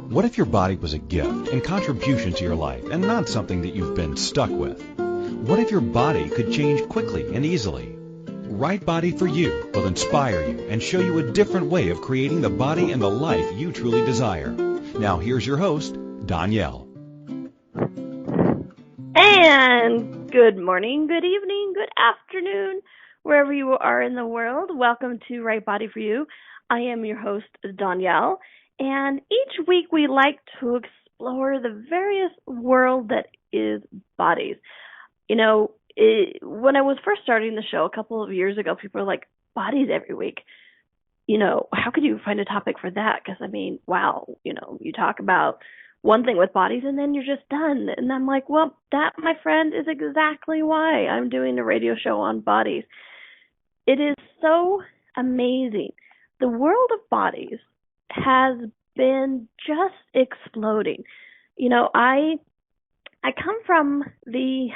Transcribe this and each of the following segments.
What if your body was a gift and contribution to your life and not something that you've been stuck with? What if your body could change quickly and easily? Right Body for You will inspire you and show you a different way of creating the body and the life you truly desire. Now here's your host, Donnielle. And good morning, good evening, good afternoon, wherever you are in the world. Welcome to Right Body for You. I am your host, Donnielle. And each week we like to explore the various world that is bodies. You know, when I was first starting the show a couple of years ago, people were like, bodies every week. You know, how could you find a topic for that? Because, I mean, wow, you talk about one thing with bodies and then you're just done. And I'm like, well, that, my friend, is exactly why I'm doing a radio show on bodies. It is so amazing. The world of bodies has been just exploding. You know, I come from the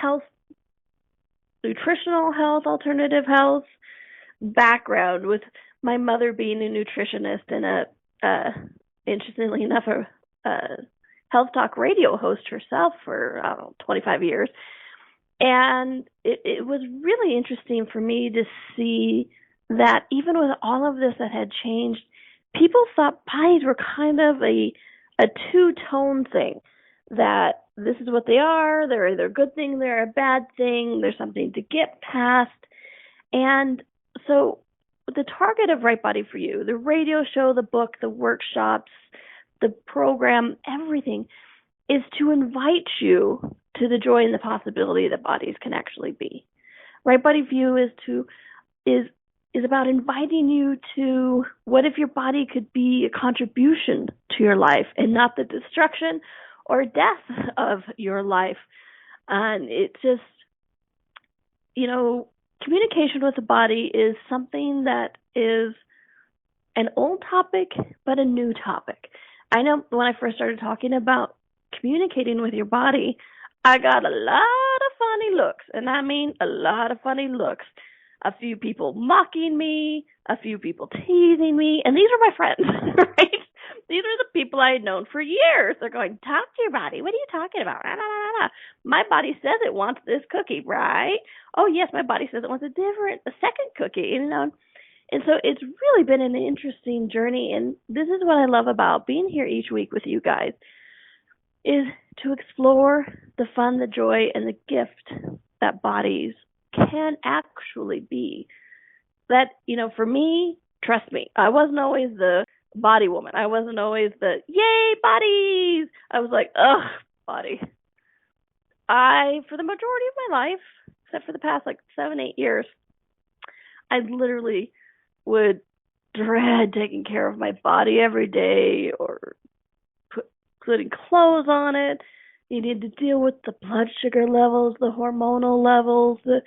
nutritional health, alternative health background, with my mother being a nutritionist and interestingly enough, a health talk radio host herself for 25 years. And it was really interesting for me to see that even with all of this that had changed, people thought bodies were kind of a two-tone thing, that this is what they are, they're either a good thing, they're a bad thing, there's something to get past. And so the target of Right Body for You, the radio show, the book, the workshops, the program, everything, is to invite you to the joy and the possibility that bodies can actually be. Right Body for You is about inviting you to what if your body could be a contribution to your life and not the destruction or death of your life. And it just, communication with the body is something that is an old topic, but a new topic. I know when I first started talking about communicating with your body, I got a lot of funny looks, and I mean a lot of funny looks. A few people mocking me, a few people teasing me, and these are my friends, right? These are the people I had known for years. They're going, talk to your body. What are you talking about? My body says it wants this cookie, right? Oh, yes, my body says it wants a second cookie, And so it's really been an interesting journey, and this is what I love about being here each week with you guys, is to explore the fun, the joy, and the gift that bodies can actually be. That, for me, trust me, I wasn't always the body woman. I wasn't always the, yay, bodies! I was like, ugh, body. For the majority of my life, except for the past 7-8 years, I literally would dread taking care of my body every day, or putting clothes on it. You need to deal with the blood sugar levels, the hormonal levels, the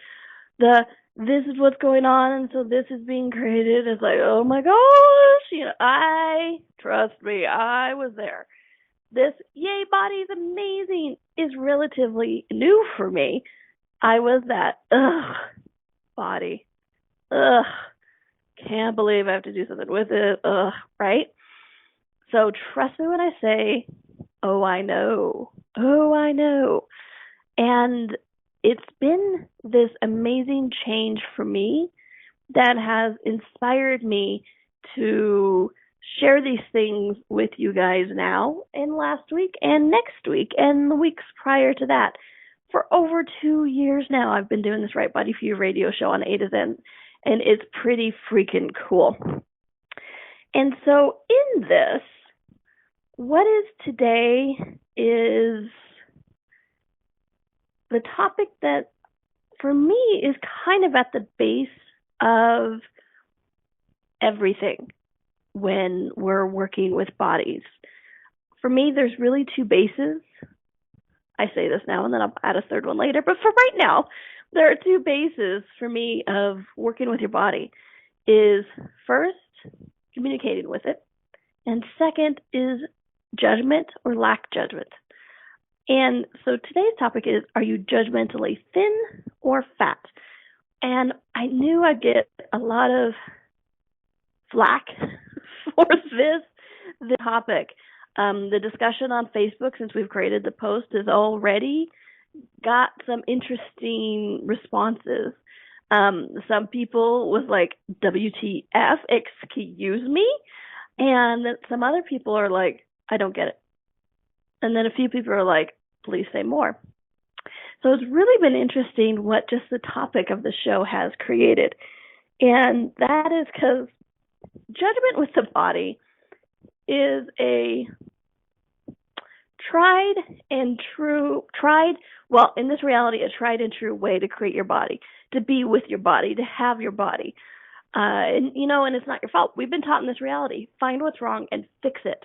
this is what's going on, and so this is being created. It's like, oh my gosh, trust me, I was there. This, yay, body is amazing, is relatively new for me. I was that, body, can't believe I have to do something with it, right? So trust me when I say, oh, I know. And it's been this amazing change for me that has inspired me to share these things with you guys now, and last week, and next week, and the weeks prior to that. For over 2 years now, I've been doing this Right Body for You radio show on A to Z, and it's pretty freaking cool. And so in this, what is today is the topic that, for me, is kind of at the base of everything when we're working with bodies. For me, there's really two bases. I say this now and then I'll add a third one later, but for right now, there are two bases for me of working with your body. Is first, communicating with it, and second is judgment or lack judgment. And so today's topic is, are you judgmentally thin or fat? And I knew I'd get a lot of flack for this topic. The discussion on Facebook, since we've created the post, has already got some interesting responses. Some people was like, WTF, excuse me? And some other people are like, I don't get it. And then a few people are like, please say more. So it's really been interesting what just the topic of the show has created. And that is because judgment with the body is a in this reality, a tried and true way to create your body, to be with your body, to have your body. And it's not your fault. We've been taught in this reality, find what's wrong and fix it.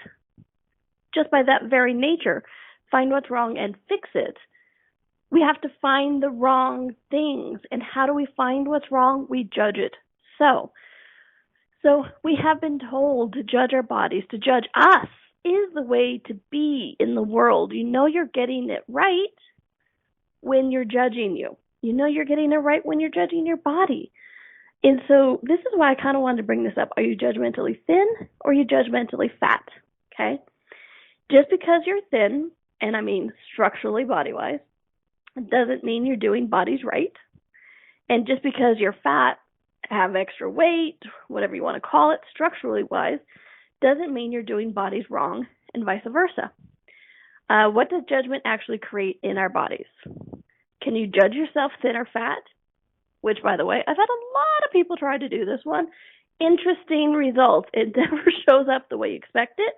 Just by that very nature, find what's wrong and fix it. We have to find the wrong things. And how do we find what's wrong? We judge it. So we have been told to judge our bodies, to judge us is the way to be in the world. You're getting it right when you're judging you. You're getting it right when you're judging your body. And so this is why I kind of wanted to bring this up. Are you judgmentally thin or are you judgmentally fat? Okay? Just because you're thin, and I mean structurally body-wise, doesn't mean you're doing bodies right. And just because you're fat, have extra weight, whatever you want to call it, structurally wise, doesn't mean you're doing bodies wrong, and vice versa. What does judgment actually create in our bodies? Can you judge yourself thin or fat? Which, by the way, I've had a lot of people try to do this one. Interesting results. It never shows up the way you expect it,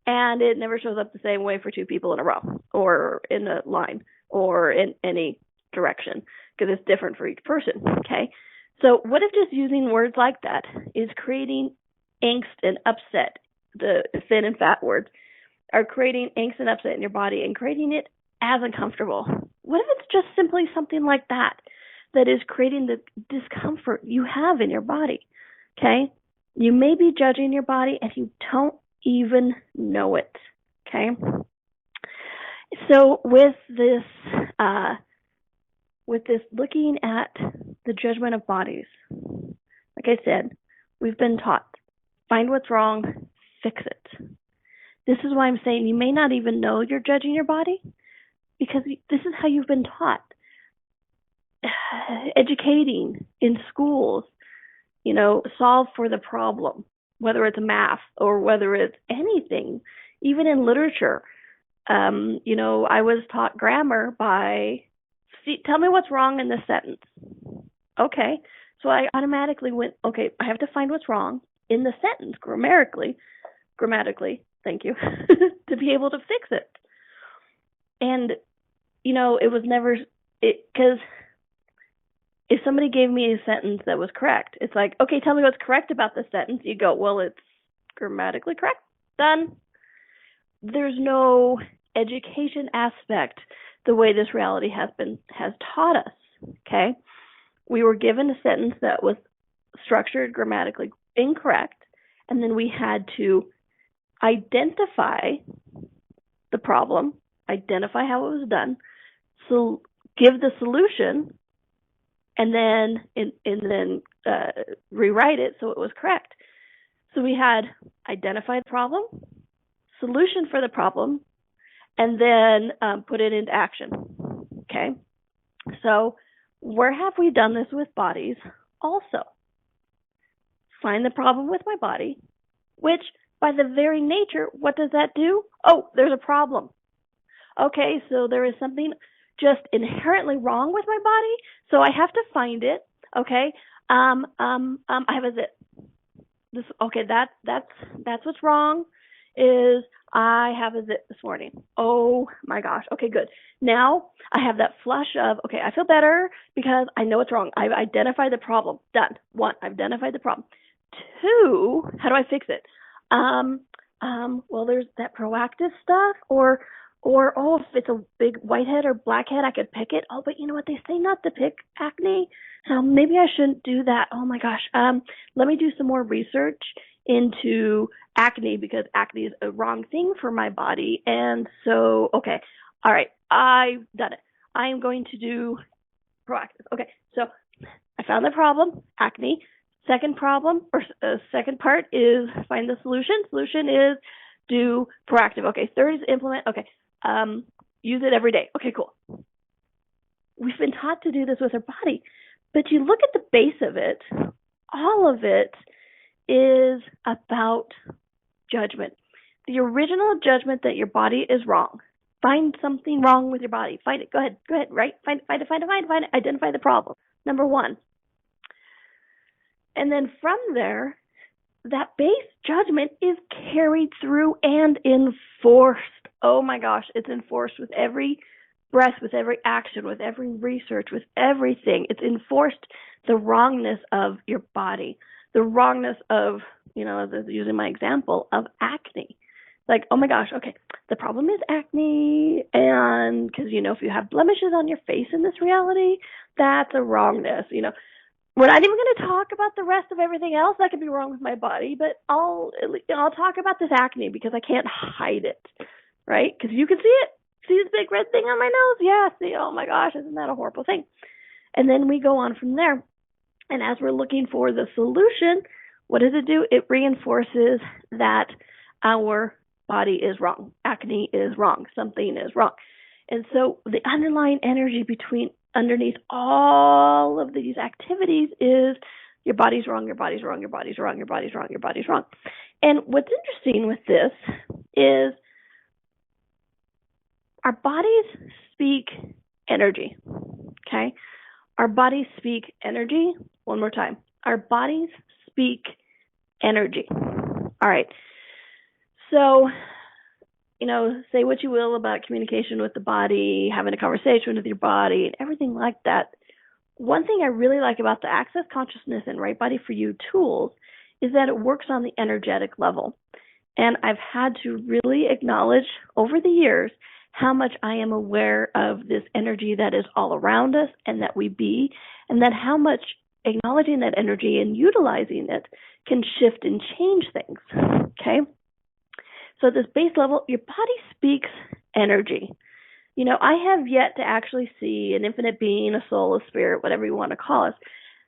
and it never shows up the same way for two people in a row, or in a line, or in any direction, because it's different for each person, okay? So what if just using words like that is creating angst and upset? The thin and fat words are creating angst and upset in your body and creating it as uncomfortable. What if it's just simply something like that is creating the discomfort you have in your body, okay? You may be judging your body and you don't even know it, okay? So with this looking at the judgment of bodies, like I said, we've been taught, find what's wrong, fix it. This is why I'm saying you may not even know you're judging your body, because this is how you've been taught. Educating in schools, solve for the problem, whether it's math or whether it's anything, even in literature. I was taught grammar by, tell me what's wrong in this sentence. Okay, so I automatically went, okay, I have to find what's wrong in the sentence grammatically, thank you, to be able to fix it. And, it was never, because if somebody gave me a sentence that was correct, it's like, okay, tell me what's correct about this sentence. You go, well, it's grammatically correct. Done. There's no education aspect the way this reality has taught us, okay? We were given a sentence that was structured grammatically incorrect, and then we had to identify the problem, identify how it was done, so give the solution, and then rewrite it so it was correct. So we had identify the problem, solution for the problem, and then put it into action. Okay? So where have we done this with bodies also? Find the problem with my body, which by the very nature, what does that do? Oh, there's a problem. Okay, so there is something just inherently wrong with my body, so I have to find it. Okay, I have a zit. That's what's wrong. Is I have a zit this morning. Oh my gosh. Okay, good. Now I have that flush of, okay, I feel better because I know it's wrong. I've identified the problem. Done. 1, I've identified the problem. 2, how do I fix it? Well, there's that proactive stuff, or if it's a big whitehead or blackhead, I could pick it. Oh, but you know what? They say not to pick acne, so maybe I shouldn't do that. Oh my gosh. Let me do some more research into acne, because acne is a wrong thing for my body. And so, okay, all right, I've done it. I am going to do proactive. Okay, so I found the problem, acne. Second part is find the solution. Solution is do proactive. Okay, third is implement. Okay, use it every day. Okay, cool. We've been taught to do this with our body, but you look at the base of it, all of it is about judgment. The original judgment that your body is wrong. Find something wrong with your body. Find it. Go ahead. Right? Find it. Identify the problem. Number one. And then from there, that base judgment is carried through and enforced. Oh my gosh, it's enforced with every breath, with every action, with every research, with everything. It's enforced the wrongness of your body, the wrongness of, using my example of acne. Like, oh my gosh, okay, the problem is acne, and because, if you have blemishes on your face in this reality, that's a wrongness, We're not even going to talk about the rest of everything else that could be wrong with my body, but I'll talk about this acne because I can't hide it, right? Because you can see it. See this big red thing on my nose? Yeah, see, oh my gosh, isn't that a horrible thing? And then we go on from there. And as we're looking for the solution, what does it do? It reinforces that our body is wrong. Acne is wrong. Something is wrong. And so the underlying energy underneath all of these activities is your body's wrong, your body's wrong, your body's wrong, your body's wrong, your body's wrong. And what's interesting with this is our bodies speak energy, okay? Our bodies speak energy. One more time. Our bodies speak energy. All right. So, say what you will about communication with the body, having a conversation with your body, and everything like that. One thing I really like about the Access Consciousness and Right Body for You tools is that it works on the energetic level. And I've had to really acknowledge over the years how much I am aware of this energy that is all around us and that we be, and that how much acknowledging that energy and utilizing it can shift and change things, okay? So at this base level, your body speaks energy. I have yet to actually see an infinite being, a soul, a spirit, whatever you want to call us,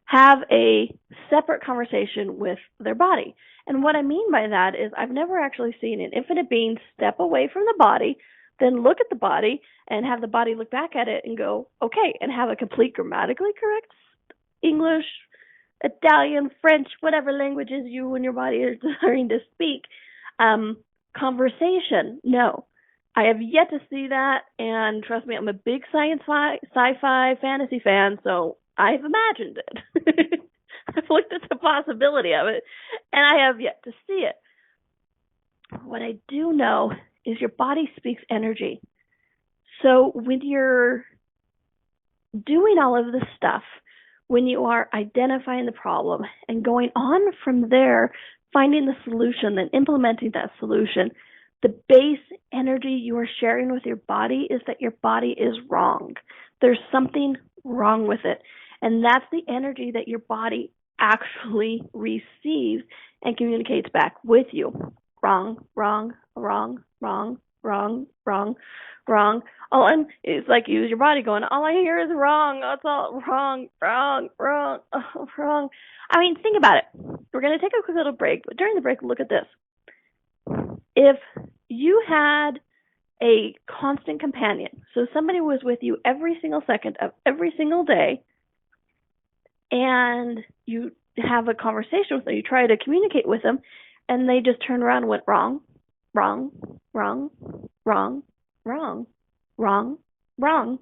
have a separate conversation with their body. And what I mean by that is I've never actually seen an infinite being step away from the body, then look at the body and have the body look back at it and go, okay, and have a complete grammatically correct English, Italian, French, whatever languages you and your body are desiring to speak, conversation. No, I have yet to see that, and trust me, I'm a big sci-fi fantasy fan, so I've imagined it. I've looked at the possibility of it, and I have yet to see it. What I do know is your body speaks energy. So when you're doing all of this stuff, when you are identifying the problem and going on from there, finding the solution and implementing that solution, the base energy you are sharing with your body is that your body is wrong. There's something wrong with it. And that's the energy that your body actually receives and communicates back with you. Wrong, wrong, wrong, wrong, wrong, wrong, wrong. It's like you use your body going, all I hear is wrong. It's all wrong, wrong, wrong, oh, wrong. I mean, think about it. We're going to take a quick little break, but during the break, look at this. If you had a constant companion, so somebody was with you every single second of every single day, and you have a conversation with them, you try to communicate with them, and they just turned around and went wrong, wrong, wrong, wrong, wrong, wrong, wrong,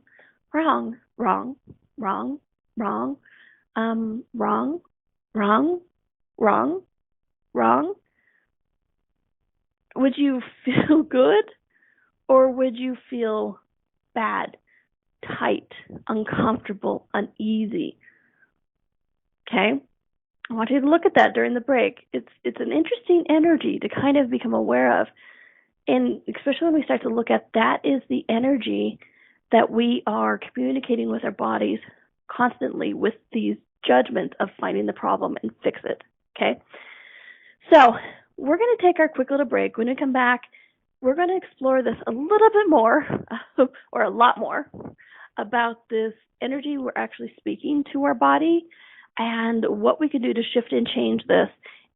wrong, wrong, wrong, wrong, wrong, wrong, wrong, wrong. Would you feel good, or would you feel bad, tight, uncomfortable, uneasy? Okay? I want you to look at that during the break. It's an interesting energy to kind of become aware of. And especially when we start to look at that is the energy that we are communicating with our bodies constantly with these judgments of finding the problem and fix it. Okay? So we're going to take our quick little break. When we come back, we're going to explore this a little bit more, or a lot more, about this energy we're actually speaking to our body and what we can do to shift and change this.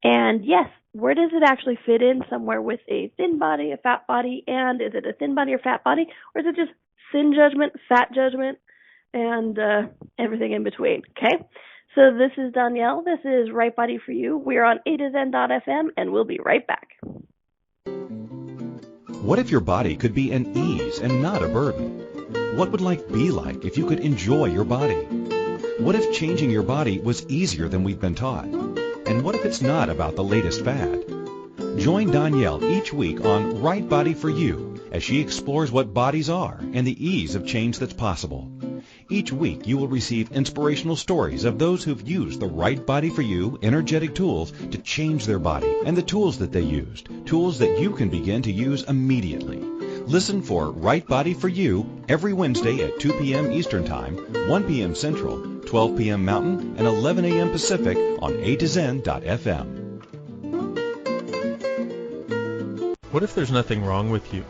And yes, where does it actually fit in somewhere with a thin body, a fat body, and is it a thin body or fat body, or is it just thin judgment, fat judgment, and everything in between, okay? So this is Donnielle. This is Right Body for You. We're on A to Zen.fm, and we'll be right back. What if your body could be an ease and not a burden? What would life be like if you could enjoy your body? What if changing your body was easier than we've been taught? And what if it's not about the latest fad? Join Donnielle each week on Right Body for You as she explores what bodies are and the ease of change that's possible. Each week you will receive inspirational stories of those who've used the Right Body for You energetic tools to change their body and the tools that they used, tools that you can begin to use immediately. Listen for Right Body for You every Wednesday at 2 p.m. Eastern Time, 1 p.m. Central, 12 p.m. Mountain, and 11 a.m. Pacific on A2Zen.fm. What if there's nothing wrong with you?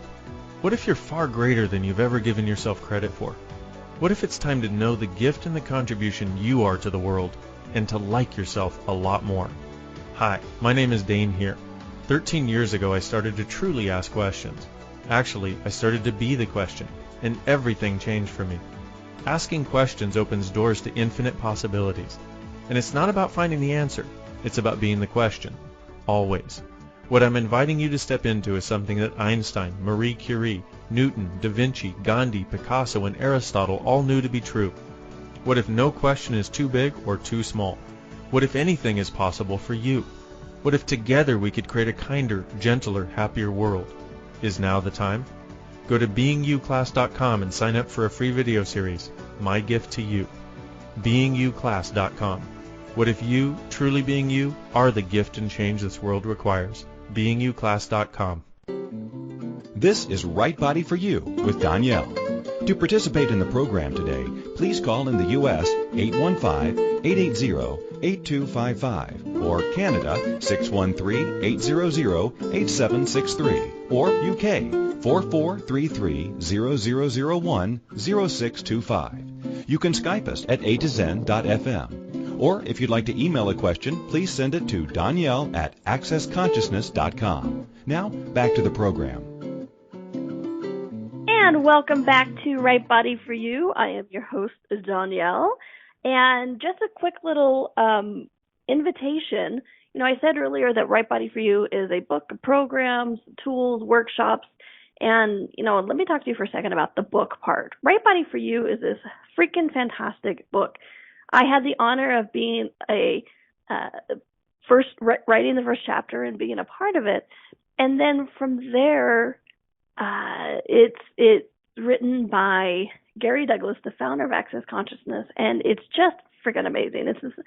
What if you're far greater than you've ever given yourself credit for? What if it's time to know the gift and the contribution you are to the world and to like yourself a lot more? Hi, my name is Dane here. 13 years ago, I started to truly ask questions. Actually, I started to be the question, and everything changed for me. Asking questions opens doors to infinite possibilities. And it's not about finding the answer. It's about being the question. Always. What I'm inviting you to step into is something that Einstein, Marie Curie, Newton, Da Vinci, Gandhi, Picasso, and Aristotle all knew to be true. What if no question is too big or too small? What if anything is possible for you? What if together we could create a kinder, gentler, happier world? Is now the time? Go to beingyouclass.com and sign up for a free video series, My Gift to You. beingyouclass.com. What if you, truly being you, are the gift and change this world requires? beingyouclass.com. This is Right Body for You with Donnielle. To participate in the program today, please call in the U.S. 815-880-8255 or Canada 613-800-8763 or UK 4433-0001-0625. You can Skype us at A2Zen.fm. Or if you'd like to email a question, please send it to Donnielle at accessconsciousness.com. Now, back to the program. And welcome back to Right Body for You. I am your host, Donnielle. And just a quick little invitation. You know, I said earlier that Right Body for You is a book of programs, tools, workshops. And, you know, let me talk to you for a second about the book part. Right Body for You is this freaking fantastic book. I had the honor of being writing the first chapter and being a part of it. And then from there, it's written by Gary Douglas, the founder of Access Consciousness, and it's just freaking amazing. It's this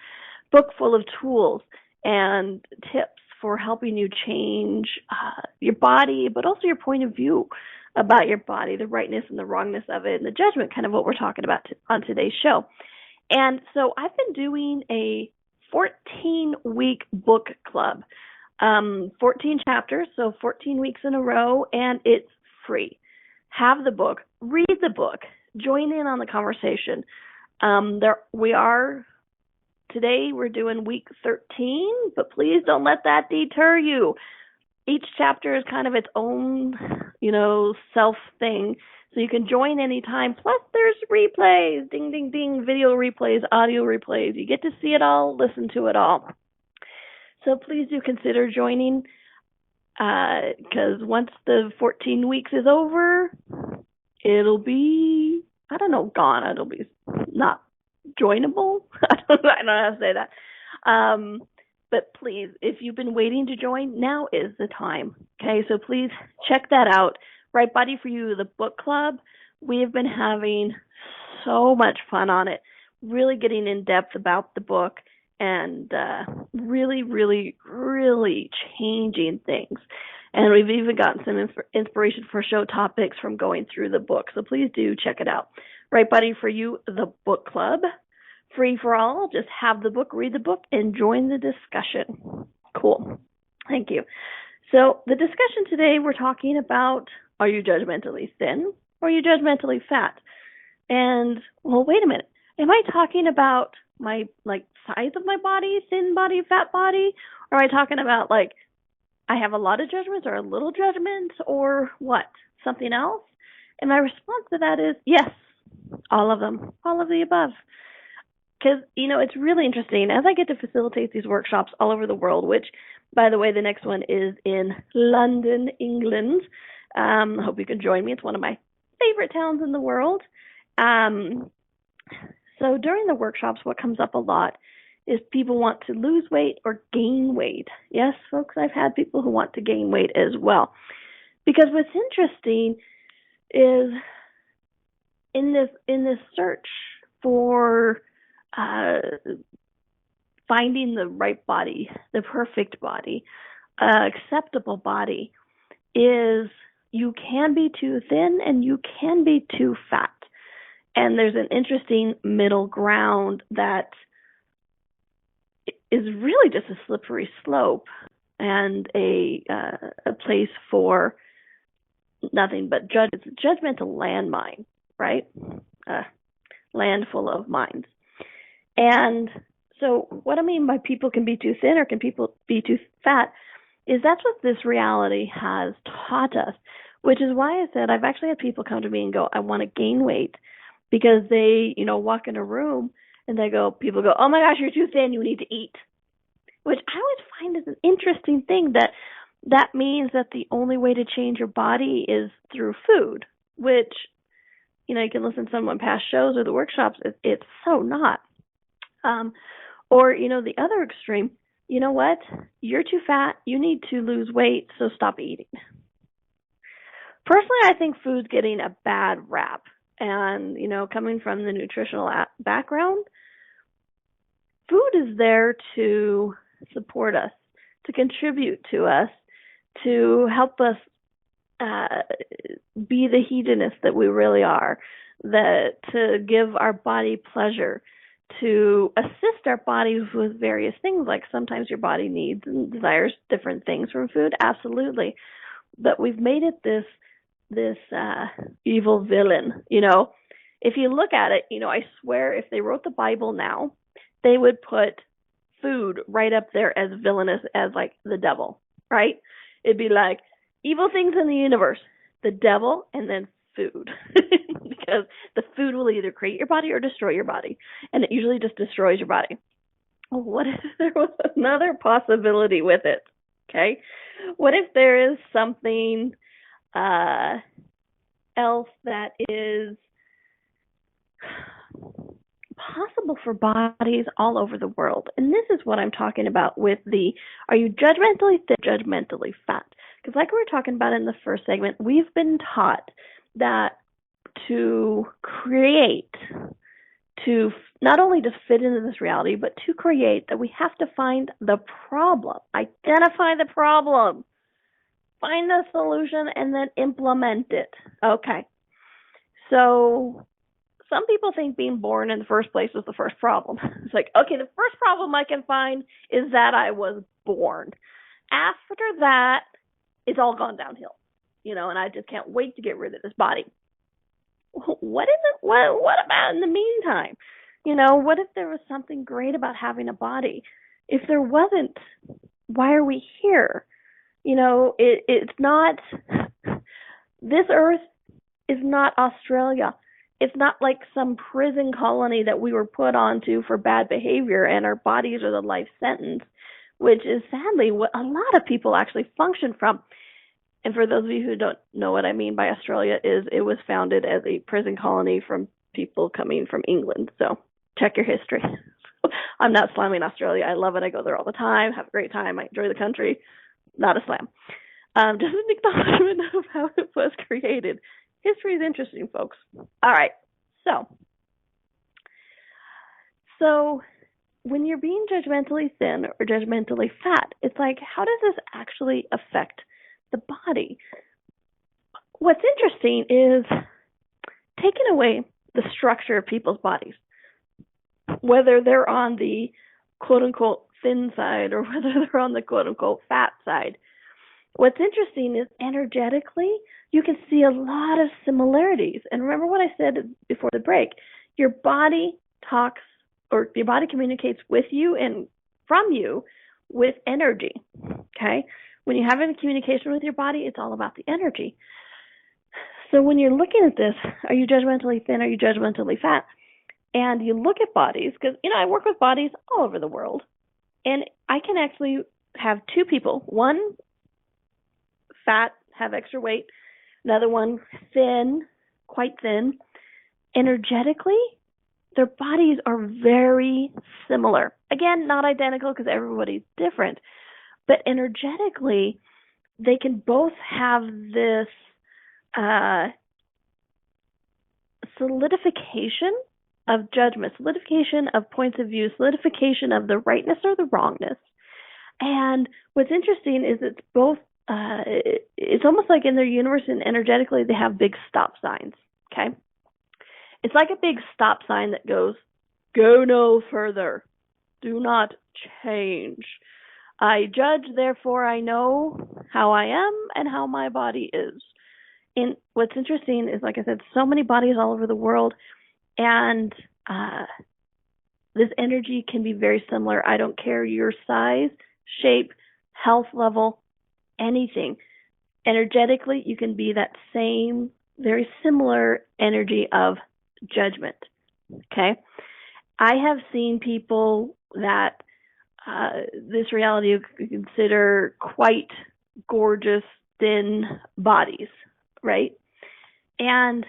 book full of tools and tips for helping you change your body, but also your point of view about your body, the rightness and the wrongness of it, and the judgment, kind of what we're talking about on today's show. And so I've been doing a 14-week book club, 14 chapters, so 14 weeks in a row, and it's free. Have the book, read the book, join in on the conversation. Today we're doing week 13, but please don't let that deter you. Each chapter is kind of its own, self thing. So you can join anytime. Plus, there's replays, ding, ding, ding, video replays, audio replays. You get to see it all, listen to it all. So please do consider joining, because once the 14 weeks is over, it'll be, gone. It'll be not joinable. I don't know how to say that. But please, if you've been waiting to join, now is the time. Okay, so please check that out. Right Body for You, the book club. We have been having so much fun on it, really getting in depth about the book and really, really, really changing things. And we've even gotten some inspiration for show topics from going through the book. So please do check it out. Right Body for You, the book club. Free for all. Just have the book, read the book, and join the discussion. Cool. Thank you. So the discussion today, we're talking about, are you judgmentally thin or are you judgmentally fat? And, well, wait a minute. Am I talking about my, size of my body, thin body, fat body? Or am I talking about, I have a lot of judgments or a little judgment or what? Something else? And my response to that is yes, all of them, all of the above. Because, it's really interesting. As I get to facilitate these workshops all over the world, which, by the way, the next one is in London, England. I hope you can join me. It's one of my favorite towns in the world. So during the workshops, what comes up a lot is people want to lose weight or gain weight. Yes, folks, I've had people who want to gain weight as well. Because what's interesting is in this search for finding the right body, the perfect body, acceptable body, is you can be too thin and you can be too fat. And there's an interesting middle ground that is really just a slippery slope and a place for nothing but it's a judgmental landmine, right? Land full of mines. And so what I mean by people can be too thin or can people be too fat is that's what this reality has taught us, which is why I said I've actually had people come to me and go, I want to gain weight, because they, walk in a room and people go, oh my gosh, you're too thin, you need to eat. Which I always find is an interesting thing, that means that the only way to change your body is through food, which, you can listen to some of my past shows or the workshops, it's so not. Or, the other extreme, you know what? You're too fat, you need to lose weight, so stop eating. Personally, I think food's getting a bad rap. And, coming from the nutritional background, food is there to support us, to contribute to us, to help us be the hedonists that we really are, to give our body pleasure, to assist our bodies with various things, like sometimes your body needs and desires different things from food, absolutely. But we've made it this evil villain, If you look at it, I swear if they wrote the Bible now, they would put food right up there as villainous as like the devil, right? It'd be like evil things in the universe, the devil, and then food. Because the food will either create your body or destroy your body. And it usually just destroys your body. Well, what if there was another possibility with it? Okay? What if there is something else that is possible for bodies all over the world? And this is what I'm talking about with are you judgmentally thin, judgmentally fat? Because like we were talking about in the first segment, we've been taught that to create, to not only to fit into this reality, but to create, that we have to find the problem, identify the problem, find the solution, and then implement it. Okay. So some people think being born in the first place was the first problem. It's like, okay, the first problem I can find is that I was born. After that, it's all gone downhill, and I just can't wait to get rid of this body. What is it? What about in the meantime? What if there was something great about having a body? If there wasn't, why are we here? It's not, this earth is not Australia. It's not like some prison colony that we were put onto for bad behavior and our bodies are the life sentence, which is sadly what a lot of people actually function from. And for those of you who don't know what I mean by Australia, is it was founded as a prison colony from people coming from England. So check your history. I'm not slamming Australia. I love it. I go there all the time, have a great time. I enjoy the country. Not a slam. Just an acknowledgement of how it was created. History is interesting, folks. All right. So when you're being judgmentally thin or judgmentally fat, it's like, how does this actually affect the body? What's interesting is taking away the structure of people's bodies, whether they're on the quote-unquote thin side or whether they're on the quote-unquote fat side. What's interesting is energetically, you can see a lot of similarities. And remember what I said before the break, your body talks, or your body communicates with you and from you with energy, okay? When you're having a communication with your body, it's all about the energy. So when you're looking at this, are you judgmentally thin? Are you judgmentally fat? And you look at bodies, because, I work with bodies all over the world. And I can actually have two people, one fat, have extra weight, another one thin, quite thin. Energetically, their bodies are very similar. Again, not identical because everybody's different. But energetically, they can both have this solidification of judgment, solidification of points of view, solidification of the rightness or the wrongness. And what's interesting is it's both, it's almost like in their universe and energetically they have big stop signs, okay? It's like a big stop sign that goes, go no further, do not change. I judge, therefore I know how I am and how my body is. And what's interesting is, like I said, so many bodies all over the world, and this energy can be very similar. I don't care your size, shape, health level, anything. Energetically, you can be that same, very similar energy of judgment, okay? I have seen people that this reality you could consider quite gorgeous, thin bodies, right? And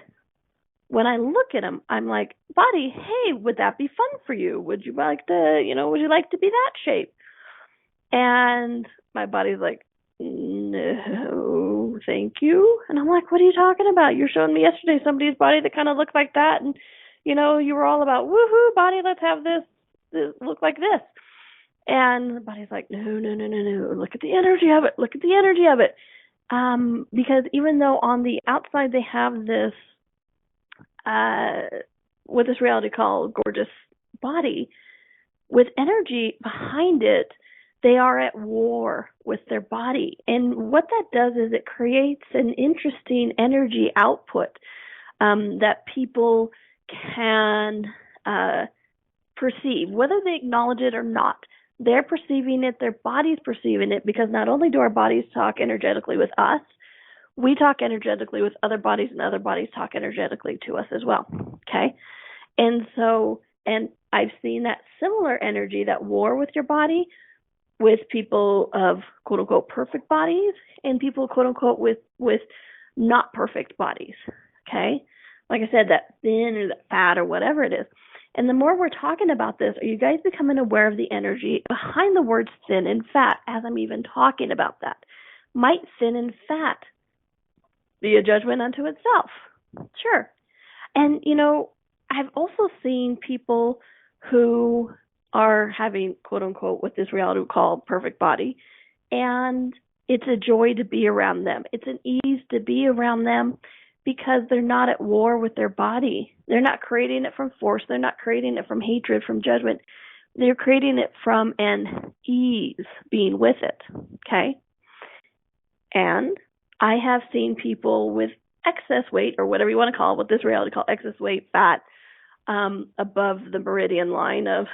when I look at them, I'm like, body, hey, would that be fun for you? Would you like to, would you like to be that shape? And my body's like, no, thank you. And I'm like, what are you talking about? You're showing me yesterday somebody's body that kind of looked like that. And, you were all about, woohoo, body, let's have this look like this. And the body's like, no. Look at the energy of it. Look at the energy of it. Because even though on the outside they have this, what this reality called gorgeous body, with energy behind it, they are at war with their body. And what that does is it creates an interesting energy output that people can perceive, whether they acknowledge it or not. They're perceiving it, their body's perceiving it, because not only do our bodies talk energetically with us, we talk energetically with other bodies, and other bodies talk energetically to us as well, okay? And I've seen that similar energy, that war with your body, with people of quote-unquote perfect bodies and people quote-unquote with not perfect bodies, okay? Like I said, that thin or that fat or whatever it is. And the more we're talking about this, are you guys becoming aware of the energy behind the words thin and fat as I'm even talking about that? Might thin and fat be a judgment unto itself? Sure. And, I've also seen people who are having, quote unquote, what this reality would call perfect body, and it's a joy to be around them. It's an ease to be around them because they're not at war with their body. They're not creating it from force. They're not creating it from hatred, from judgment. They're creating it from an ease being with it, okay? And I have seen people with excess weight, or whatever you want to call it, what this reality called excess weight, fat, above the meridian line of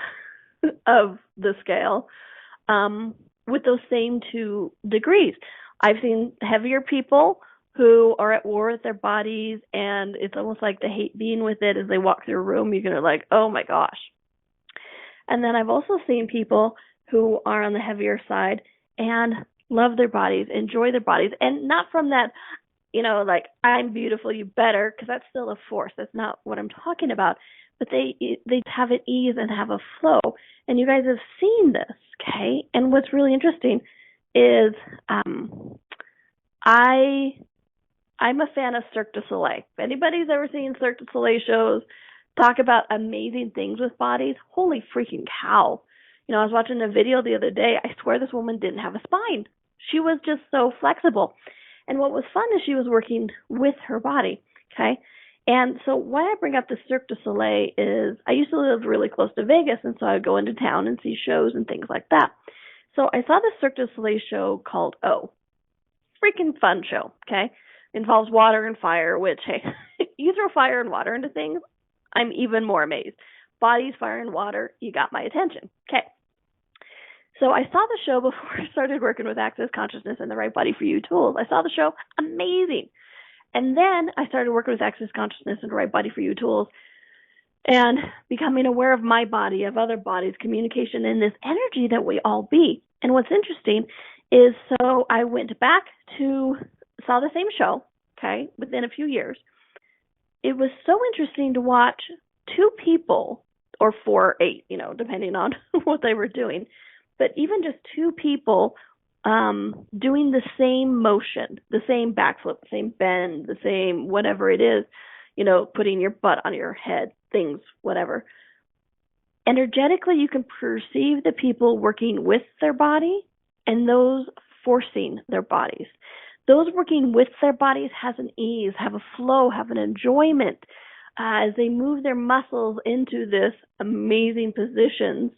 the scale, with those same 2 degrees. I've seen heavier people who are at war with their bodies, and it's almost like they hate being with it. As they walk through a room, you're going to like, oh my gosh. And then I've also seen people who are on the heavier side and love their bodies, enjoy their bodies, and not from that, like, I'm beautiful, you better, because that's still a force. That's not what I'm talking about. But they have an ease and have a flow. And you guys have seen this, okay? And what's really interesting is I'm a fan of Cirque du Soleil. If anybody's ever seen Cirque du Soleil shows, talk about amazing things with bodies, holy freaking cow. I was watching a video the other day. I swear this woman didn't have a spine. She was just so flexible. And what was fun is she was working with her body, okay? And so why I bring up the Cirque du Soleil is I used to live really close to Vegas, and so I would go into town and see shows and things like that. So I saw this Cirque du Soleil show called O. Freaking fun show, okay? Involves water and fire, which, hey, you throw fire and water into things, I'm even more amazed. Bodies, fire, and water, you got my attention. Okay. So I saw the show before I started working with Access Consciousness and the Right Body for You tools. I saw the show, amazing. And then I started working with Access Consciousness and the Right Body for You tools and becoming aware of my body, of other bodies, communication, and this energy that we all be. And what's interesting is, so I went back to, saw the same show, okay, within a few years. It was so interesting to watch two people, or 4 or 8, depending on what they were doing, but even just two people doing the same motion, the same backflip, the same bend, the same whatever it is, putting your butt on your head, things, whatever. Energetically, you can perceive the people working with their body and those forcing their bodies. Those working with their bodies have an ease, have a flow, have an enjoyment as they move their muscles into this amazing positions.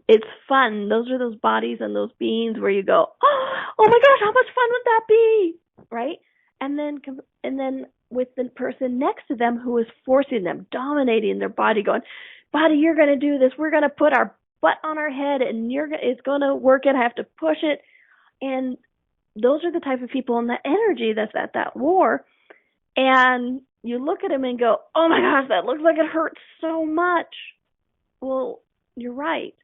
It's fun. Those are those bodies and those beings where you go, oh my gosh, how much fun would that be, right? And then with the person next to them who is forcing them, dominating their body, going, body, you're going to do this. We're going to put our butt on our head, and it's going to work. And I have to push it. And those are the type of people in the energy that's at that war. And you look at them and go, oh my gosh, that looks like it hurts so much. Well, you're right.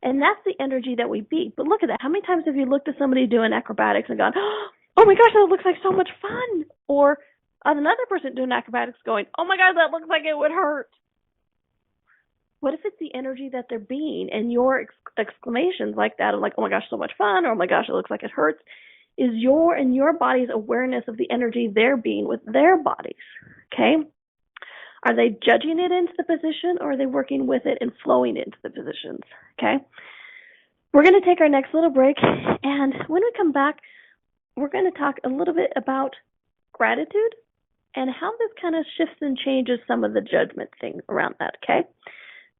And that's the energy that we be. But look at that. How many times have you looked at somebody doing acrobatics and gone, oh my gosh, that looks like so much fun? Or another person doing acrobatics going, oh my gosh, that looks like it would hurt. What if it's the energy that they're being, and your exclamations like that of like, oh my gosh, so much fun, or oh my gosh, it looks like it hurts, is your body's awareness of the energy they're being with their bodies, okay? Are they judging it into the position, or are they working with it and flowing into the positions, okay? We're going to take our next little break, and when we come back, we're going to talk a little bit about gratitude and how this kind of shifts and changes some of the judgment things around that, okay?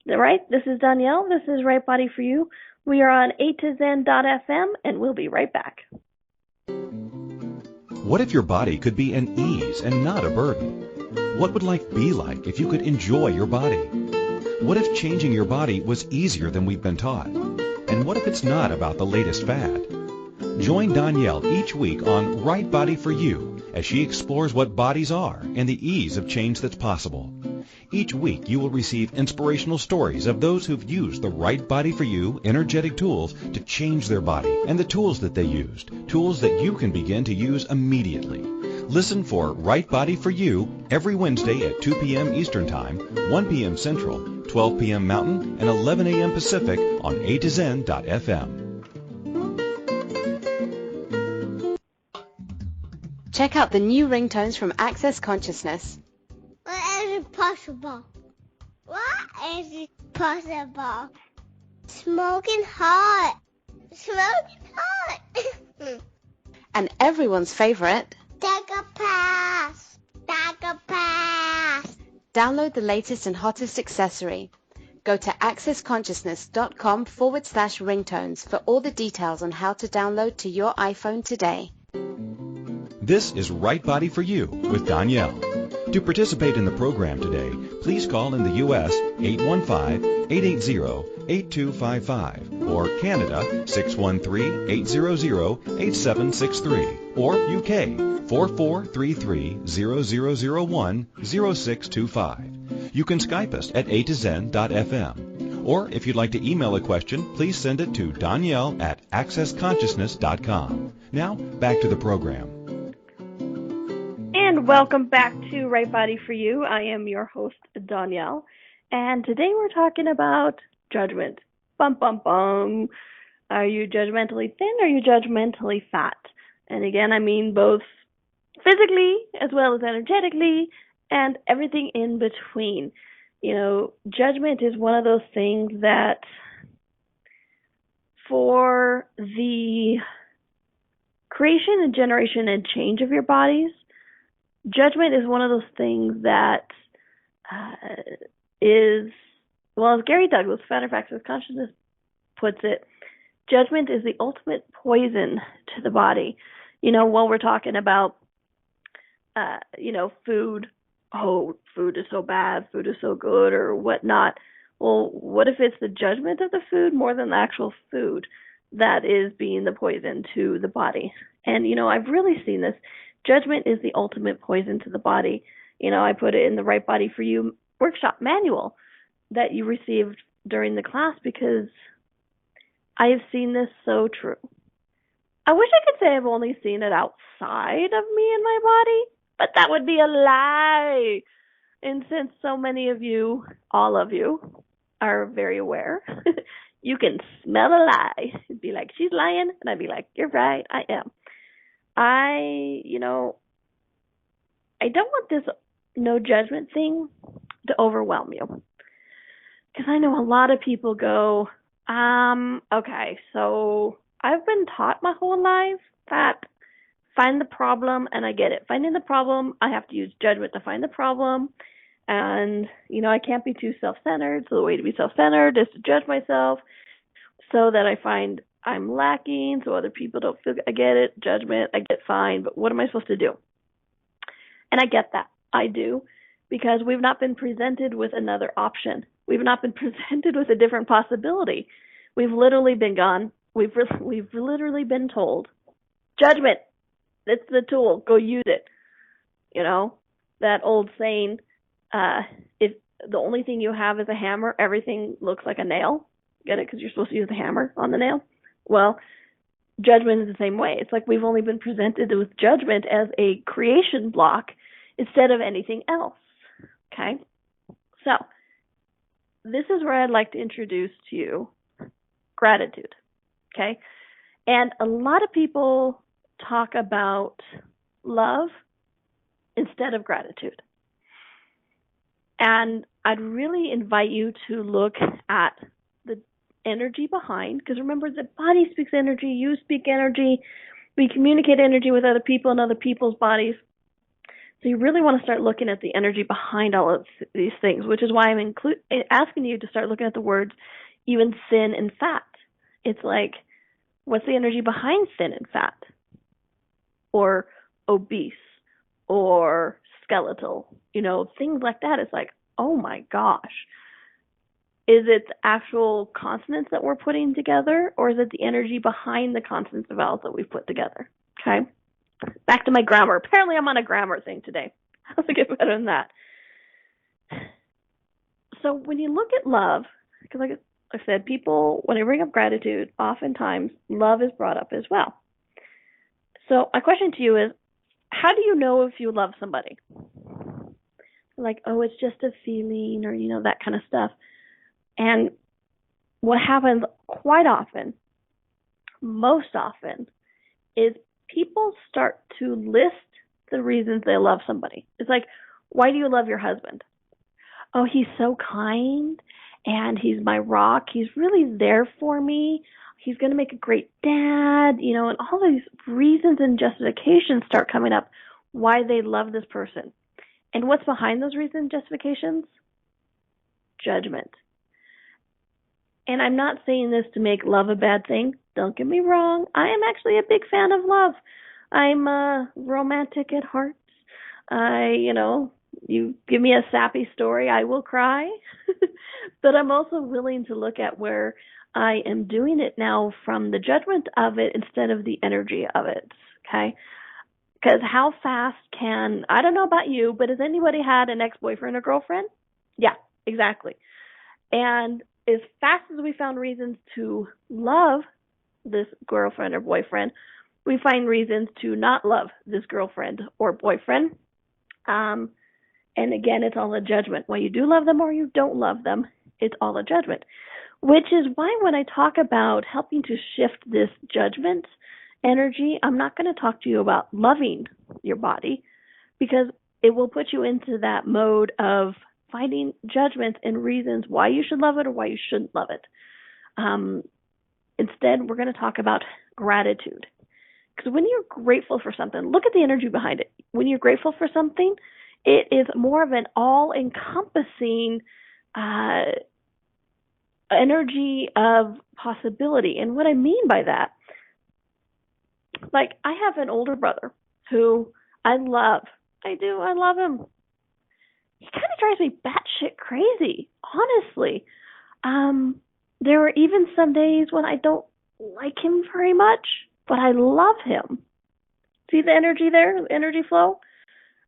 All right, this is Donnielle. This is Right Body for You. We are on a2zen.fm, and we'll be right back. What if your body could be an ease and not a burden? What would life be like if you could enjoy your body? What if changing your body was easier than we've been taught? And what if it's not about the latest fad? Join Donnielle each week on Right Body for You as she explores what bodies are and the ease of change that's possible. Each week you will receive inspirational stories of those who've used the Right Body for You energetic tools to change their body and the tools that they used, tools that you can begin to use immediately. Listen for Right Body for You every Wednesday at 2 p.m. Eastern Time, 1 p.m. Central, 12 p.m. Mountain, and 11 a.m. Pacific on a2zen.fm. Check out the new ringtones from Access Consciousness. What is it possible? What is it possible? Smoking hot. Smoking hot. And everyone's favorite, Take a pass. Take a pass. download the latest and hottest accessory. Go to accessconsciousness.com/ringtones for all the details on how to download to your iPhone today. This is Right Body for You with Donnielle. To participate in the program today, please call in the U.S. 815-880-8255 or Canada 613-800-8763 or UK 4433-0001-0625. You can Skype us at a2zen.fm. Or if you'd like to email a question, please send it to Donnielle@accessconsciousness.com. Now, back to the program. And welcome back to Right Body for You. I am your host, Donnielle. And today we're talking about judgment. Bum, bum, bum. Are you judgmentally thin or are you judgmentally fat? And again, I mean both physically as well as energetically and everything in between. You know, judgment is one of those things that for the creation and generation and change of your bodies, judgment is one of those things that is, well, as Gary Douglas, founder of Access Consciousness, puts it, judgment is the ultimate poison to the body. You know, while we're talking about, food, oh, food is so bad, food is so good, or whatnot, Well, what if it's the judgment of the food more than the actual food that is being the poison to the body? And, I've really seen this. Judgment is the ultimate poison to the body. I put it in the Right Body for You workshop manual that you received during the class because I have seen this so true. I wish I could say I've only seen it outside of me and my body, but that would be a lie. And since so many of you, all of you, are very aware, you can smell a lie. You'd be like, she's lying. And I'd be like, you're right, I am. I don't want this no judgment thing to overwhelm you. Because I know a lot of people go, okay, so I've been taught my whole life that find the problem, and I get it. Finding the problem, I have to use judgment to find the problem. And, I can't be too self-centered. So the way to be self-centered is to judge myself so that I find I'm lacking so other people don't feel I get it. Judgment, I get fine. But what am I supposed to do? And I get that. I do. Because we've not been presented with another option. We've not been presented with a different possibility. We've literally been gone. We've literally been told, judgment, it's the tool. Go use it. That old saying, if the only thing you have is a hammer, everything looks like a nail. Get it? Because you're supposed to use the hammer on the nail. Well, judgment is the same way. It's like we've only been presented with judgment as a creation block instead of anything else. Okay? So, this is where I'd like to introduce to you gratitude. Okay? And a lot of people talk about love instead of gratitude. And I'd really invite you to look at the energy behind, because remember, the body speaks energy, you speak energy, we communicate energy with other people and other people's bodies. So you really want to start looking at the energy behind all of these things, which is why I'm asking you to start looking at the words, even sin and fat. It's like, what's the energy behind sin and fat? Or obese, or skeletal, things like that. It's like, oh my gosh. Is it the actual consonants that we're putting together, or is it the energy behind the consonants and vowels that we've put together? Okay. Back to my grammar. Apparently I'm on a grammar thing today. How to get better than that? So when you look at love, because like I said, people, when I bring up gratitude, oftentimes love is brought up as well. So my question to you is, how do you know if you love somebody? Like, oh, it's just a feeling, or, that kind of stuff. And what happens quite often, most often, is people start to list the reasons they love somebody. It's like, why do you love your husband? Oh, he's so kind, and he's my rock. He's really there for me. He's going to make a great dad, and all these reasons and justifications start coming up why they love this person. And what's behind those reasons and justifications? Judgment. And I'm not saying this to make love a bad thing. Don't get me wrong. I am actually a big fan of love. I'm romantic at heart. You give me a sappy story, I will cry. But I'm also willing to look at where I am doing it now from the judgment of it instead of the energy of it. Okay? Because how fast I don't know about you, but has anybody had an ex-boyfriend or girlfriend? Yeah, exactly. And as fast as we found reasons to love this girlfriend or boyfriend, we find reasons to not love this girlfriend or boyfriend. And again, it's all a judgment. Why you do love them or you don't love them, it's all a judgment. Which is why when I talk about helping to shift this judgment energy, I'm not going to talk to you about loving your body, because it will put you into that mode of finding judgments and reasons why you should love it or why you shouldn't love it. Instead, we're going to talk about gratitude. Because when you're grateful for something, look at the energy behind it. When you're grateful for something, it is more of an all-encompassing energy of possibility. And what I mean by that, like, I have an older brother who I love. I do. I love him. He kind of drives me batshit crazy, honestly. There are even some days when I don't like him very much, but I love him. See the energy there, the energy flow?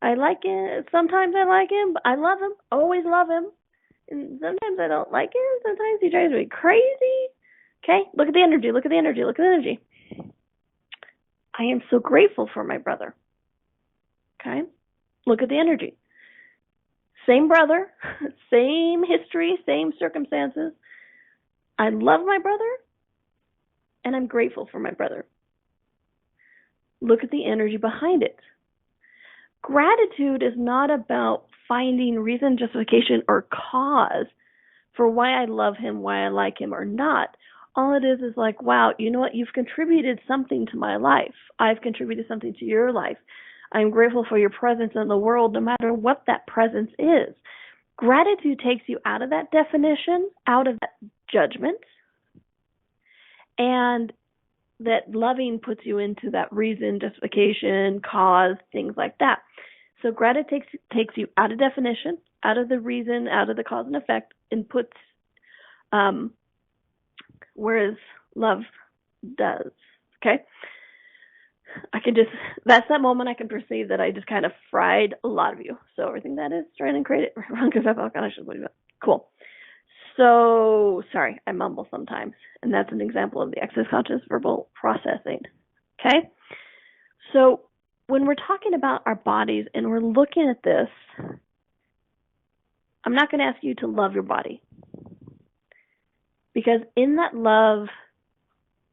I like it. Sometimes I like him, but I love him. Always love him. And sometimes I don't like him. Sometimes he drives me crazy. Okay? Look at the energy. Look at the energy. Look at the energy. I am so grateful for my brother. Okay? Look at the energy. Same brother, same history, same circumstances. I love my brother, and I'm grateful for my brother. Look at the energy behind it. Gratitude is not about finding reason, justification, or cause for why I love him, why I like him, or not. All it is like, wow, you know what? You've contributed something to my life. I've contributed something to your life. I'm grateful for your presence in the world, no matter what that presence is. Gratitude takes you out of that definition, out of that judgment, and that loving puts you into that reason, justification, cause, things like that. So gratitude takes you out of definition, out of the reason, out of the cause and effect, and puts, whereas love does. Okay? That's that moment I can perceive that I just kind of fried a lot of you. So everything that is trying to create it wrong because I thought, God, I should believe it. Cool. So, sorry, I mumble sometimes. And that's an example of the excess conscious verbal processing. Okay? So when we're talking about our bodies and we're looking at this, I'm not going to ask you to love your body. Because in that love,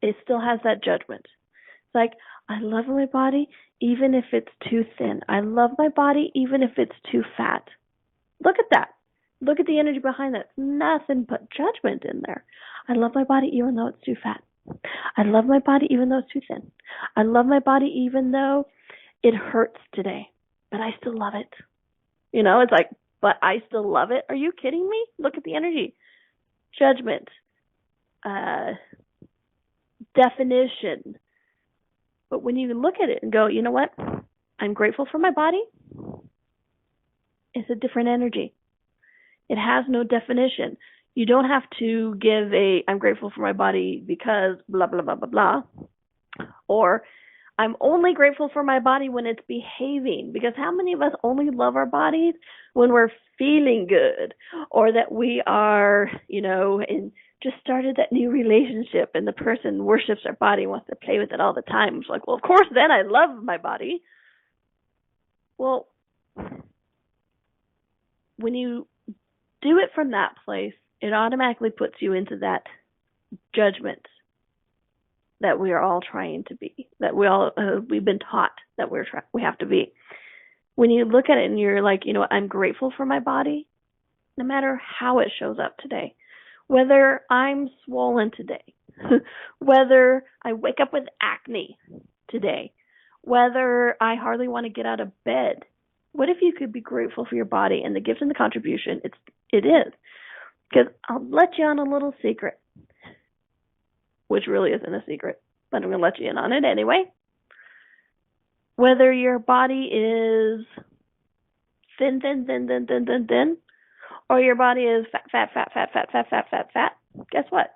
it still has that judgment. It's like, I love my body even if it's too thin. I love my body even if it's too fat. Look at that. Look at the energy behind that. It's nothing but judgment in there. I love my body even though it's too fat. I love my body even though it's too thin. I love my body even though it hurts today, but I still love it. You know, it's like, but I still love it. Are you kidding me? Look at the energy. Judgment. Definition. But when you look at it and go, you know what? I'm grateful for my body. It's a different energy. It has no definition. You don't have to give I'm grateful for my body because blah, blah, blah, blah, blah. Or I'm only grateful for my body when it's behaving. Because how many of us only love our bodies when we're feeling good? Or that we are, just started that new relationship and the person worships their body and wants to play with it all the time. It's like, well, of course, then I love my body. Well, when you do it from that place, it automatically puts you into that judgment that we are all trying to be, that we've been taught that we have to be. When you look at it and you're like, you know what, I'm grateful for my body, no matter how it shows up today. Whether I'm swollen today, whether I wake up with acne today, whether I hardly want to get out of bed. What if you could be grateful for your body and the gift and the contribution it is? Because I'll let you on a little secret, which really isn't a secret, but I'm going to let you in on it anyway. Whether your body is thin, or your body is fat, guess what?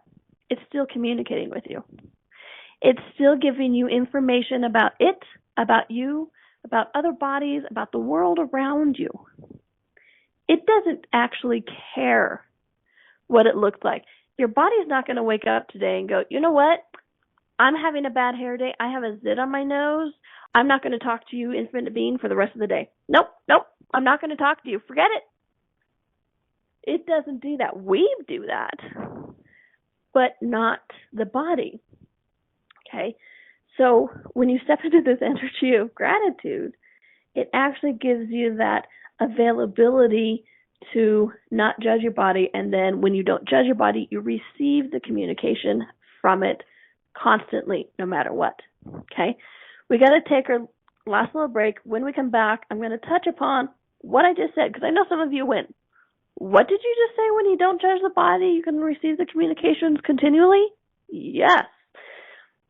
It's still communicating with you. It's still giving you information about it, about you, about other bodies, about the world around you. It doesn't actually care what it looks like. Your body's not going to wake up today and go, you know what? I'm having a bad hair day. I have a zit on my nose. I'm not going to talk to you, infinite being, for the rest of the day. Nope. I'm not going to talk to you. Forget it. It doesn't do that. We do that, but not the body. Okay? So when you step into this energy of gratitude, it actually gives you that availability to not judge your body. And then when you don't judge your body, you receive the communication from it constantly, no matter what. Okay? We got to take our last little break. When we come back, I'm going to touch upon what I just said, because I know some of you went, what did you just say? When you don't judge the body, you can receive the communications continually? Yes.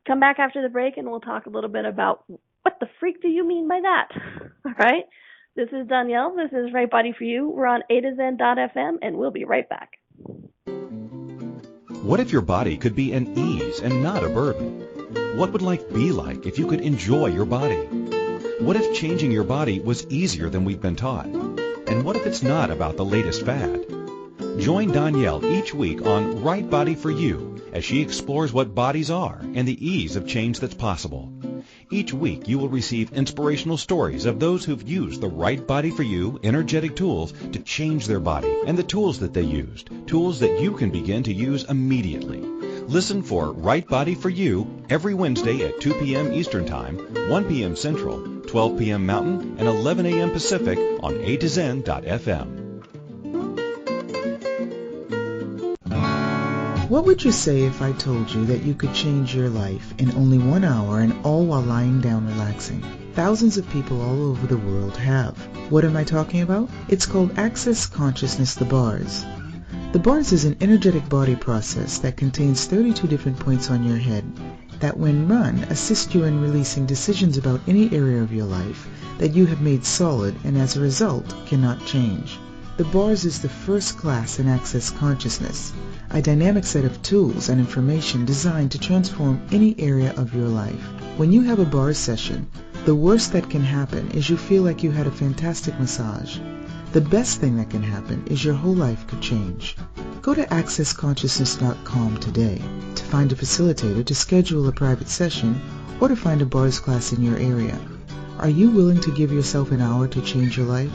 Come back after the break and we'll talk a little bit about what the freak do you mean by that? All right. This is Donnielle. This is Right Body for You. We're on A to Zen.fm and we'll be right back. What if your body could be an ease and not a burden? What would life be like if you could enjoy your body? What if changing your body was easier than we've been taught? And what if it's not about the latest fad? Join Donnielle each week on Right Body for You as she explores what bodies are and the ease of change that's possible. Each week you will receive inspirational stories of those who've used the Right Body for You energetic tools to change their body and the tools that they used, tools that you can begin to use immediately. Listen for Right Body for You every Wednesday at 2 p.m. Eastern Time, 1 p.m. Central, 12 p.m. Mountain, and 11 a.m. Pacific on A2Zen.fm. What would you say if I told you that you could change your life in only 1 hour and all while lying down relaxing? Thousands of people all over the world have. What am I talking about? It's called Access Consciousness, the bars. The bars is an energetic body process that contains 32 different points on your head that when run assist you in releasing decisions about any area of your life that you have made solid and as a result cannot change. The bars is the first class in Access Consciousness, a dynamic set of tools and information designed to transform any area of your life. When you have a bars session, the worst that can happen is you feel like you had a fantastic massage. The best thing that can happen is your whole life could change. Go to accessconsciousness.com today to find a facilitator to schedule a private session or to find a bars class in your area. Are you willing to give yourself an hour to change your life?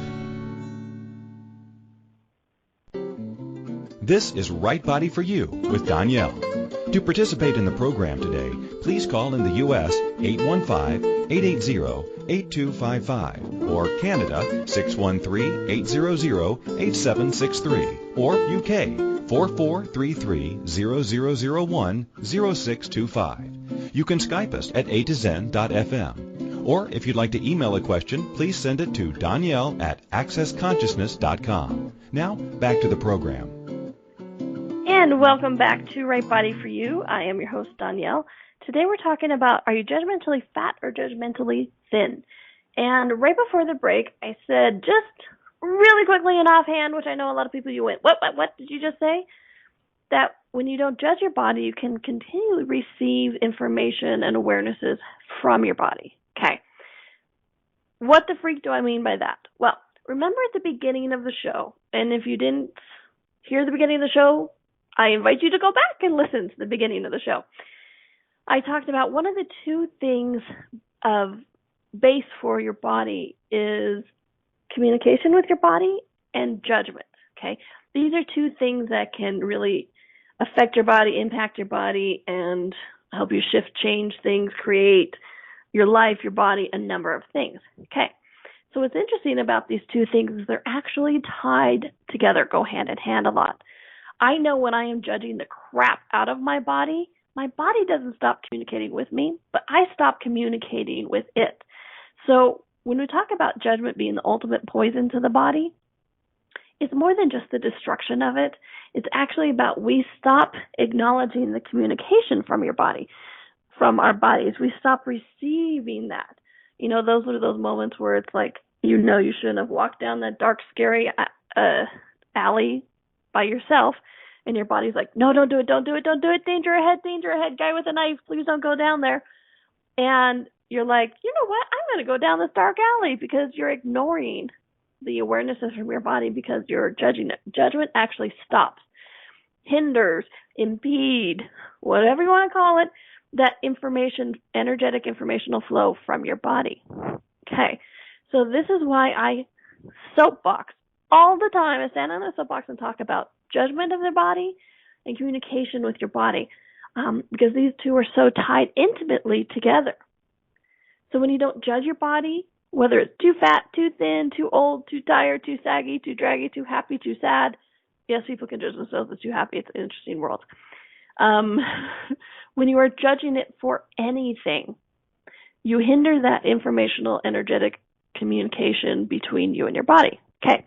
This is Right Body for You with Donnielle. To participate in the program today, please call in the U.S. 815-880-8255 or Canada 613-800-8763 or UK 4433-0001-0625. You can Skype us at A2Zen.fm. Or if you'd like to email a question, please send it to Donnielle@accessconsciousness.com. Now, back to the program. And welcome back to Right Body for You. I am your host, Donnielle. Today we're talking about, are you judgmentally fat or judgmentally thin? And right before the break, I said just really quickly and offhand, which I know a lot of people, you went, what did you just say? That when you don't judge your body, you can continually receive information and awarenesses from your body. Okay. What the freak do I mean by that? Well, remember at the beginning of the show, and if you didn't hear the beginning of the show, I invite you to go back and listen to the beginning of the show. I talked about one of the two things of base for your body is communication with your body and judgment, okay? These are two things that can really affect your body, impact your body, and help you shift, change things, create your life, your body, a number of things, okay? So what's interesting about these two things is they're actually tied together, go hand in hand a lot. I know when I am judging the crap out of my body doesn't stop communicating with me, but I stop communicating with it. So when we talk about judgment being the ultimate poison to the body, it's more than just the destruction of it. It's actually about we stop acknowledging the communication from your body, from our bodies. We stop receiving that. You know, those are those moments where it's like, you know, you shouldn't have walked down that dark, scary alley by yourself, and your body's like, no, don't do it, danger ahead, guy with a knife, please don't go down there. And you're like, you know what, I'm going to go down this dark alley because you're ignoring the awarenesses from your body because you're judging it. Judgment actually stops, hinders, impede, whatever you want to call it, that information, energetic informational flow from your body. Okay, so this is why I soapbox all the time. I stand on a soapbox and talk about judgment of the body and communication with your body, because these two are so tied intimately together. So when you don't judge your body, whether it's too fat, too thin, too old, too tired, too saggy, too draggy, too happy, too sad. Yes, people can judge themselves as too happy. It's an interesting world. When you are judging it for anything, you hinder that informational, energetic communication between you and your body. Okay.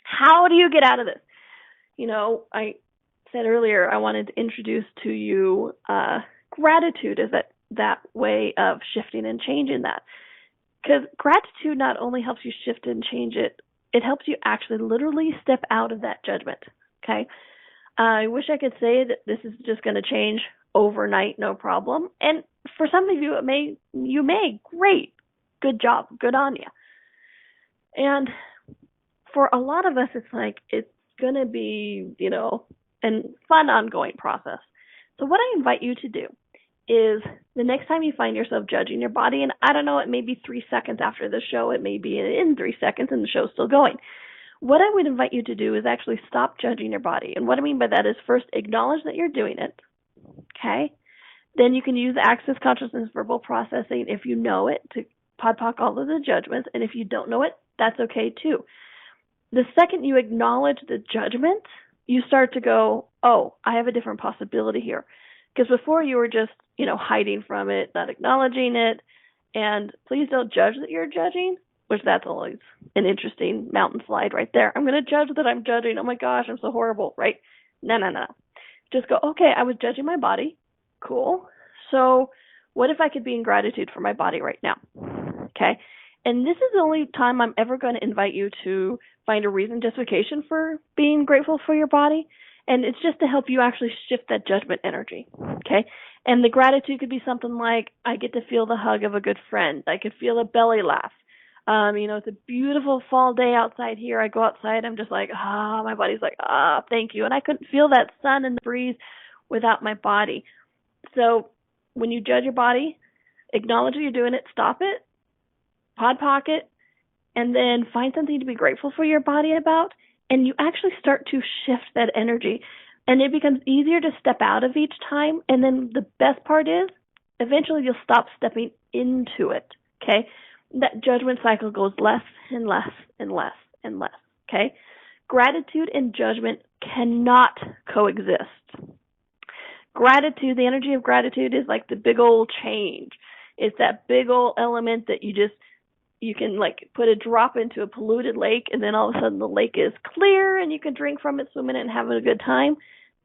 How do you get out of this? You know, I said earlier I wanted to introduce to you gratitude as that way of shifting and changing that. Because gratitude not only helps you shift and change it, it helps you actually literally step out of that judgment. Okay? I wish I could say that this is just going to change overnight, no problem. And for some of you, you may. Great. Good job. Good on you. And for a lot of us, it's like it's going to be, a fun ongoing process. So what I invite you to do is the next time you find yourself judging your body, and I don't know, it may be 3 seconds after the show, it may be in 3 seconds and the show's still going. What I would invite you to do is actually stop judging your body. And what I mean by that is first acknowledge that you're doing it, okay? Then you can use access consciousness verbal processing if you know it to podpoc all of the judgments. And if you don't know it, that's okay too. The second you acknowledge the judgment, you start to go, oh, I have a different possibility here. Because before you were just, hiding from it, not acknowledging it. And please don't judge that you're judging, which that's always an interesting mountain slide right there. I'm going to judge that I'm judging. Oh my gosh, I'm so horrible, right? No. Just go, okay, I was judging my body. Cool. So what if I could be in gratitude for my body right now? Okay. And this is the only time I'm ever going to invite you to find a reason, justification for being grateful for your body. And it's just to help you actually shift that judgment energy. Okay. And the gratitude could be something like, I get to feel the hug of a good friend. I could feel a belly laugh. It's a beautiful fall day outside here. I go outside. I'm just like, my body's like, thank you. And I couldn't feel that sun and the breeze without my body. So when you judge your body, acknowledge that you're doing it, stop it, podpoc it, and then find something to be grateful for your body about. And you actually start to shift that energy. And it becomes easier to step out of each time. And then the best part is, eventually you'll stop stepping into it, okay? That judgment cycle goes less and less and less and less, okay? Gratitude and judgment cannot coexist. Gratitude, the energy of gratitude is like the big old change. It's that big old element that you can like put a drop into a polluted lake, and then all of a sudden the lake is clear and you can drink from it, swim in it, and have a good time.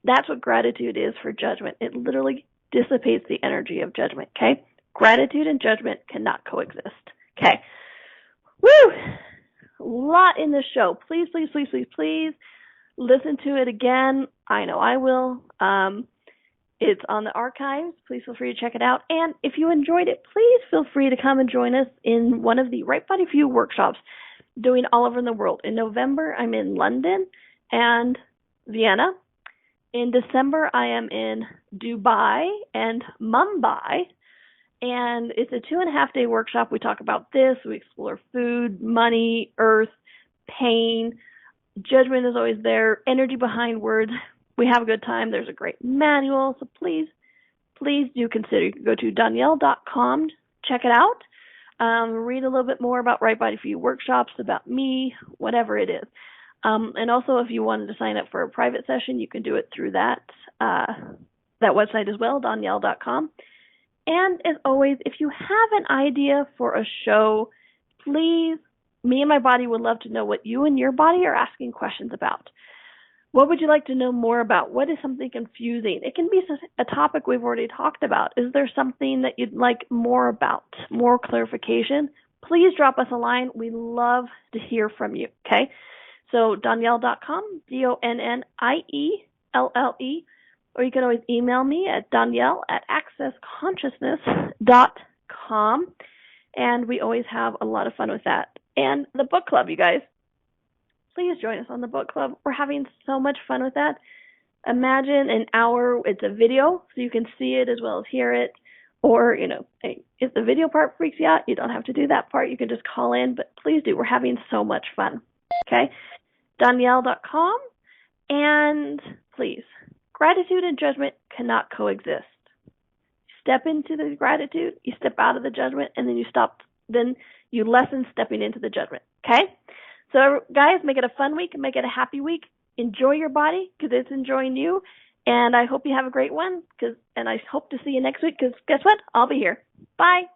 That's what gratitude is for judgment. It literally dissipates the energy of judgment, okay? Gratitude and judgment cannot coexist, okay? Woo! A lot in this show. Please listen to it again. I know I will. It's on the archives. Please feel free to check it out. And if you enjoyed it, please feel free to come and join us in one of the Right Body for You workshops doing all over the world. In November, I'm in London and Vienna. In December, I am in Dubai and Mumbai. And it's a 2.5-day workshop. We talk about this. We explore food, money, earth, pain. Judgment is always there. Energy behind words. We have a good time. There's a great manual. So please do consider. You can go to Donnielle.com, check it out, read a little bit more about Right Body for You workshops, about me, whatever it is. And also, if you wanted to sign up for a private session, you can do it through that website as well, Donnielle.com. And as always, if you have an idea for a show, please, me and my body would love to know what you and your body are asking questions about. What would you like to know more about? What is something confusing? It can be a topic we've already talked about. Is there something that you'd like more about, more clarification? Please drop us a line. We love to hear from you, okay? So Donnielle.com, Donnielle, or you can always email me at Donnielle@accessconsciousness.com, and we always have a lot of fun with that. And the book club, you guys. Please join us on the book club. We're having so much fun with that. Imagine an hour. It's a video, so you can see it as well as hear it. Or, hey, if the video part freaks you out, you don't have to do that part. You can just call in, but please do. We're having so much fun. Okay? Donnielle.com. And please, gratitude and judgment cannot coexist. Step into the gratitude, you step out of the judgment, and then you lessen stepping into the judgment. Okay? So, guys, make it a fun week. Make it a happy week. Enjoy your body because it's enjoying you. And I hope you have a great one. And I hope to see you next week because guess what? I'll be here. Bye.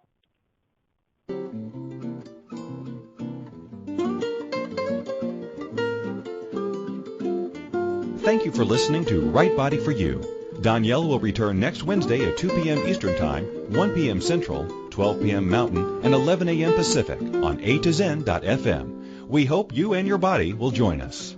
Thank you for listening to Right Body for You. Donnielle will return next Wednesday at 2 p.m. Eastern Time, 1 p.m. Central, 12 p.m. Mountain, and 11 a.m. Pacific on A to Zen.fm. We hope you and your body will join us.